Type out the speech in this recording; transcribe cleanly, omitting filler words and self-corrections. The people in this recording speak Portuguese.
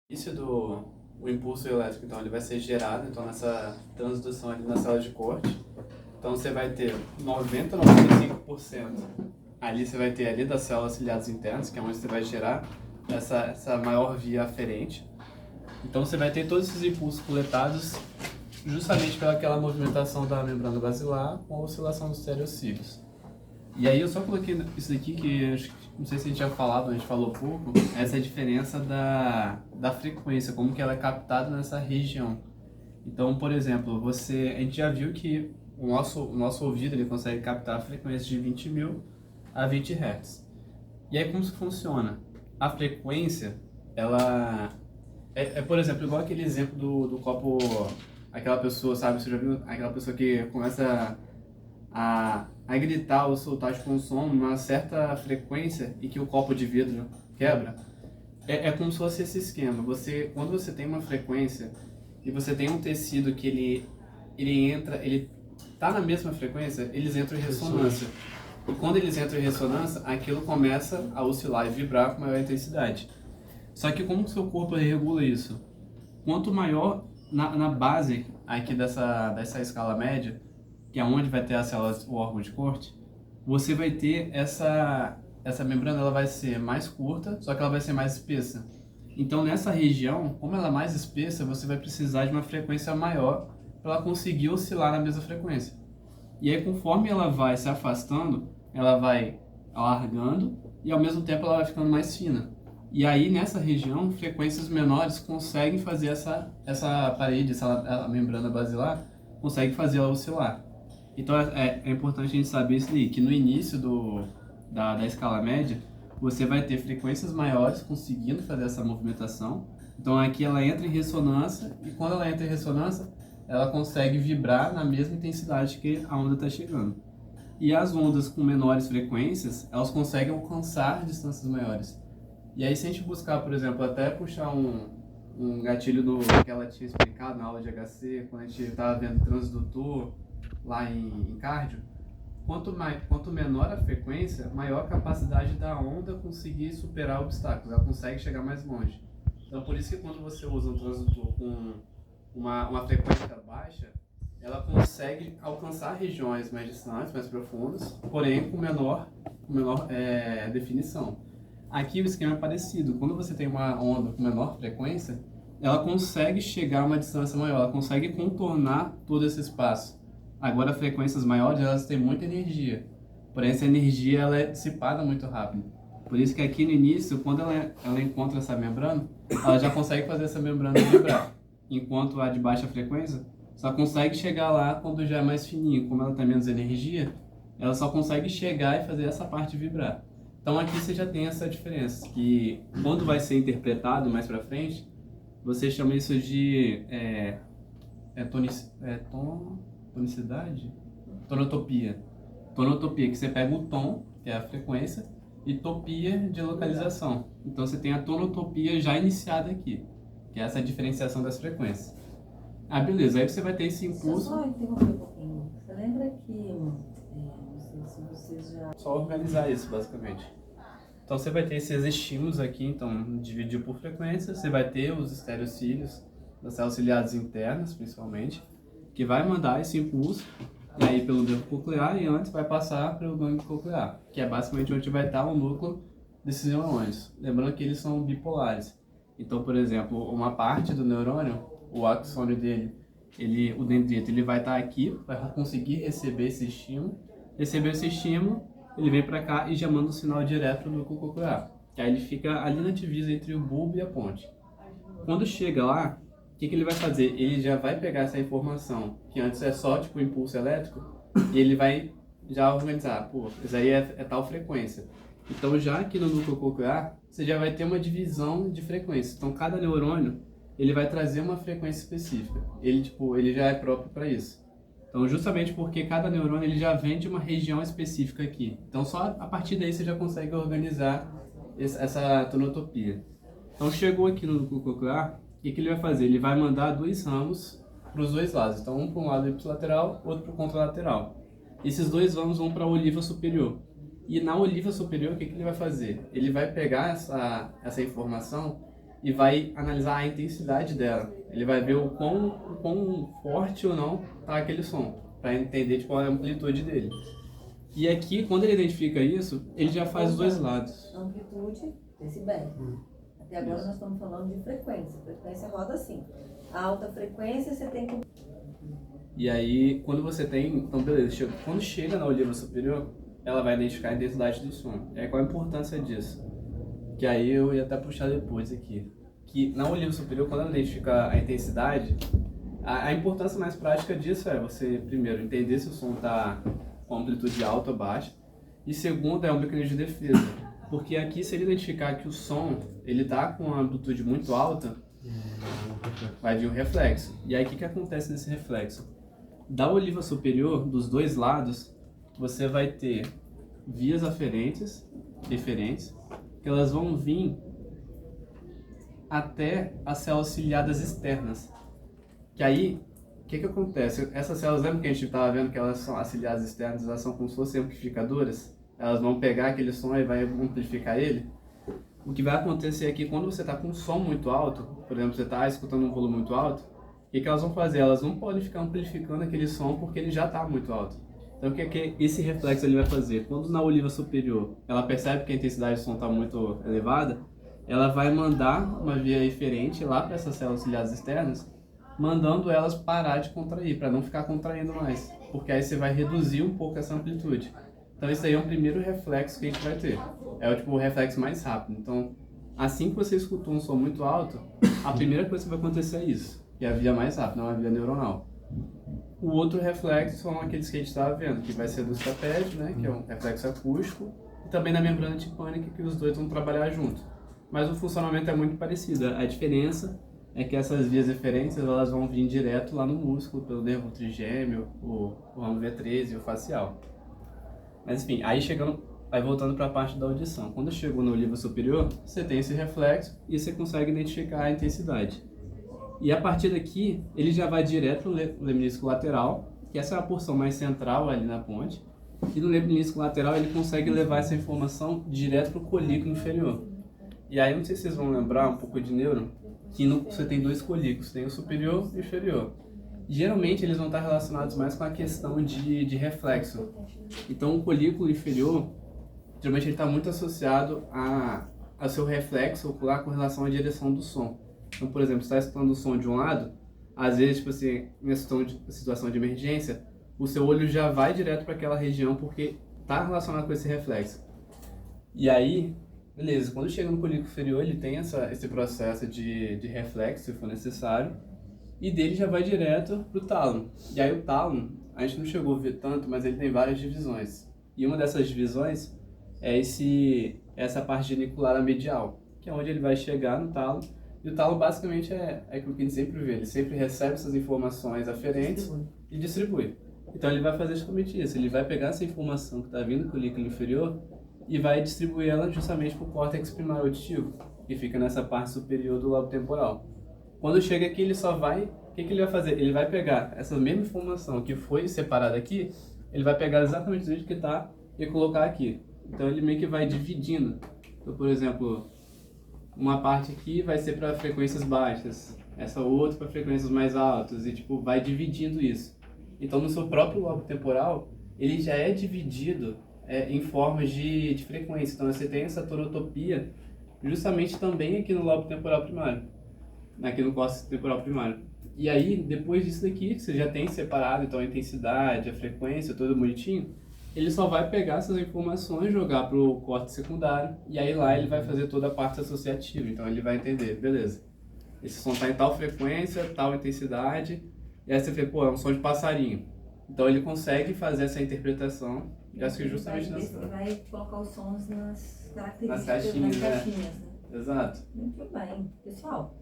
Início do o impulso elétrico, então ele vai ser gerado então nessa transdução ali na célula de corte. Então você vai ter 90 a 95% ali você vai ter ali das células ciliadas internas, que é onde você vai gerar essa maior via aferente. Então você vai ter todos esses impulsos coletados justamente pelaquela movimentação da membrana basilar com a oscilação dos estereocílios. E aí eu só coloquei isso aqui que não sei se a gente já falava, a gente falou pouco, essa é a diferença da frequência, como que ela é captada nessa região. Então, por exemplo, a gente já viu que o nosso ouvido ele consegue captar a frequência de 20.000 a 20 Hz. E aí como isso funciona? A frequência, ela por exemplo, igual aquele exemplo do copo, aquela pessoa, sabe, você já viu aquela pessoa que começa a gritar ou soltar tipo, um som numa certa frequência e que o copo de vidro quebra? É como se fosse esse esquema. Quando você tem uma frequência e você tem um tecido que ele tá na mesma frequência, eles entram em ressonância. E quando eles entram em ressonância, aquilo começa a oscilar e vibrar com maior intensidade. Só que como que o seu corpo regula isso? Quanto maior na base aqui dessa escala média, que é onde vai ter as células, o órgão de corte, você vai ter essa membrana, ela vai ser mais curta, só que ela vai ser mais espessa. Então nessa região, como ela é mais espessa, você vai precisar de uma frequência maior para ela conseguir oscilar na mesma frequência. E aí conforme ela vai se afastando, ela vai alargando e ao mesmo tempo ela vai ficando mais fina. E aí nessa região, frequências menores conseguem fazer essa parede, a membrana basilar, consegue fazer ela oscilar. Então é importante a gente saber isso aí, que no início da escala média, você vai ter frequências maiores conseguindo fazer essa movimentação. Então aqui ela entra em ressonância e quando ela entra em ressonância, ela consegue vibrar na mesma intensidade que a onda está chegando. E as ondas com menores frequências, elas conseguem alcançar distâncias maiores. E aí se a gente buscar, por exemplo, até puxar um gatilho que ela tinha explicado na aula de HC, quando a gente estava vendo transdutor lá em cardio, quanto menor a frequência, maior a capacidade da onda conseguir superar obstáculos, ela consegue chegar mais longe. Então por isso que quando você usa um transdutor com uma frequência baixa, ela consegue alcançar regiões mais distantes, mais profundas, porém com menor definição. Aqui o esquema é parecido. Quando você tem uma onda com menor frequência, ela consegue chegar a uma distância maior, ela consegue contornar todo esse espaço. Agora, frequências maiores, elas têm muita energia. Porém, essa energia ela é dissipada muito rápido. Por isso que aqui no início, quando ela encontra essa membrana, ela já consegue fazer essa membrana vibrar. Enquanto a de baixa frequência só consegue chegar lá quando já é mais fininho. Como ela tem menos energia, ela só consegue chegar e fazer essa parte vibrar. Então aqui você já tem essa diferença, que quando vai ser interpretado mais pra frente, você chama isso de tonicidade? Tonotopia. Tonotopia, que você pega o tom, que é a frequência, e topia de localização. Então você tem a tonotopia já iniciada aqui, que é essa diferenciação das frequências. Ah, beleza, aí você vai ter esse impulso. Só interromper um pouquinho. Você lembra que, não sei se vocês já... Só organizar isso, basicamente. Então você vai ter esses estímulos aqui, então dividido por frequência, você vai ter os estereocílios, das células ciliadas internas, principalmente, que vai mandar esse impulso, e aí pelo nervo coclear, e antes vai passar pelo gânglio coclear, que é basicamente onde vai estar o núcleo desses neurônios. Lembrando que eles são bipolares. Então, por exemplo, uma parte do neurônio, o axônio dele, o dendrito, ele vai estar aqui, vai conseguir receber esse estímulo, ele vem para cá e já manda um sinal direto para o núcleo coclear, que aí ele fica ali na divisa entre o bulbo e a ponte. Quando chega lá, o que ele vai fazer? Ele já vai pegar essa informação, que antes é só tipo impulso elétrico, e ele vai já organizar, pô, isso aí é tal frequência. Então já aqui no núcleo coclear, você já vai ter uma divisão de frequência. Então cada neurônio, ele vai trazer uma frequência específica. Ele já é próprio para isso. Então, justamente porque cada neurônio ele já vem de uma região específica aqui. Então, só a partir daí você já consegue organizar essa tonotopia. Então, chegou aqui no núcleo coclear, o que ele vai fazer? Ele vai mandar dois ramos para os dois lados. Então, um para um lado ipsilateral, outro para o contralateral. Esses dois ramos vão para a oliva superior. E na oliva superior, o que ele vai fazer? Ele vai pegar essa informação e vai analisar a intensidade dela. Ele vai ver o quão forte ou não tá aquele som, para entender tipo, a amplitude dele. E aqui, quando ele identifica isso, ele já faz os dois lados. Amplitude, decibéis. Até agora nós estamos falando de frequência. Frequência roda assim. A alta frequência você tem que... E aí, quando você tem... Então, beleza. Quando chega na oliva superior, ela vai identificar a intensidade do som. E aí, qual a importância disso? Que aí eu ia até puxar depois aqui. Que na oliva superior, quando ela identifica a intensidade, a importância mais prática disso é você, primeiro, entender se o som está com amplitude alta ou baixa. E segundo, é um mecanismo de defesa. Porque aqui, se ele identificar que o som ele está com uma amplitude muito alta, vai vir um reflexo. E aí, o que acontece nesse reflexo? Da oliva superior, dos dois lados, você vai ter vias aferentes, que elas vão vir até as células ciliadas externas. Que aí, o que acontece? Essas células, lembra que a gente estava vendo que elas são as ciliadas externas, elas são como se fossem amplificadoras? Elas vão pegar aquele som e vai amplificar ele. O que vai acontecer é que quando você está com um som muito alto, por exemplo, você está escutando um volume muito alto, o que elas vão fazer? Elas não podem ficar amplificando aquele som porque ele já está muito alto. Então o que esse reflexo ele vai fazer? Quando na oliva superior ela percebe que a intensidade do som está muito elevada, ela vai mandar uma via eferente lá para essas células ciliadas externas, mandando elas parar de contrair, para não ficar contraindo mais, porque aí você vai reduzir um pouco essa amplitude. Então esse aí é o primeiro reflexo que a gente vai ter. É o reflexo mais rápido. Então, assim que você escutou um som muito alto, a primeira coisa que vai acontecer é isso, que é a via mais rápida, não a via neuronal. O outro reflexo são aqueles que a gente estava vendo, que vai ser do estapédio, né, que é um reflexo acústico, e também na membrana tipânica, que os dois vão trabalhar junto. Mas o funcionamento é muito parecido. A diferença é que essas vias eferentes elas vão vir direto lá no músculo, pelo nervo trigêmeo, o ramo V13 e o facial. Mas enfim, aí voltando para a parte da audição. Quando chegou na oliva superior, você tem esse reflexo e você consegue identificar a intensidade. E a partir daqui, ele já vai direto para o lemnísculo lateral, que essa é a porção mais central ali na ponte. E no lemnísculo lateral ele consegue levar essa informação direto para o colículo inferior. E aí, não sei se vocês vão lembrar um pouco de neuro, que você tem dois colículos, tem o superior e o inferior. Geralmente eles vão estar relacionados mais com a questão de reflexo. Então o colículo inferior, geralmente ele está muito associado ao seu reflexo ocular com relação à direção do som. Então, por exemplo, se está escutando o som de um lado, às vezes, tipo assim, em situação de emergência, o seu olho já vai direto para aquela região porque está relacionado com esse reflexo. E aí, beleza, quando chega no colículo inferior, ele tem esse processo de reflexo, se for necessário, e dele já vai direto para o tálamo. E aí o tálamo, a gente não chegou a ver tanto, mas ele tem várias divisões. E uma dessas divisões é essa parte genicular medial, que é onde ele vai chegar no tálamo. E o tálamo basicamente é aquilo que a gente sempre vê, ele sempre recebe essas informações aferentes e distribui. Então ele vai fazer justamente isso, ele vai pegar essa informação que está vindo do colículo inferior e vai distribuir ela justamente para o córtex primário auditivo, que fica nessa parte superior do lobo temporal. Quando chega aqui, ele só vai... O que ele vai fazer? Ele vai pegar essa mesma informação que foi separada aqui, ele vai pegar exatamente do jeito que está e colocar aqui. Então ele meio que vai dividindo. Então, por exemplo, uma parte aqui vai ser para frequências baixas, essa outra para frequências mais altas, e tipo, vai dividindo isso. Então no seu próprio lobo temporal, ele já é dividido em formas de frequência. Então você tem essa torotopia justamente também aqui no lobo temporal primário, aqui no córtex temporal primário. E aí, depois disso daqui, você já tem separado então a intensidade, a frequência, tudo bonitinho, ele só vai pegar essas informações, jogar para o córtex secundário, e aí lá ele vai fazer toda a parte associativa. Então ele vai entender, beleza, esse som está em tal frequência, tal intensidade, e aí você vê, pô, é um som de passarinho. Então ele consegue fazer essa interpretação, e acho que justamente nessa... Ele vai colocar os sons nas características, nas caixinhas, né? Exato. Muito bem. Pessoal,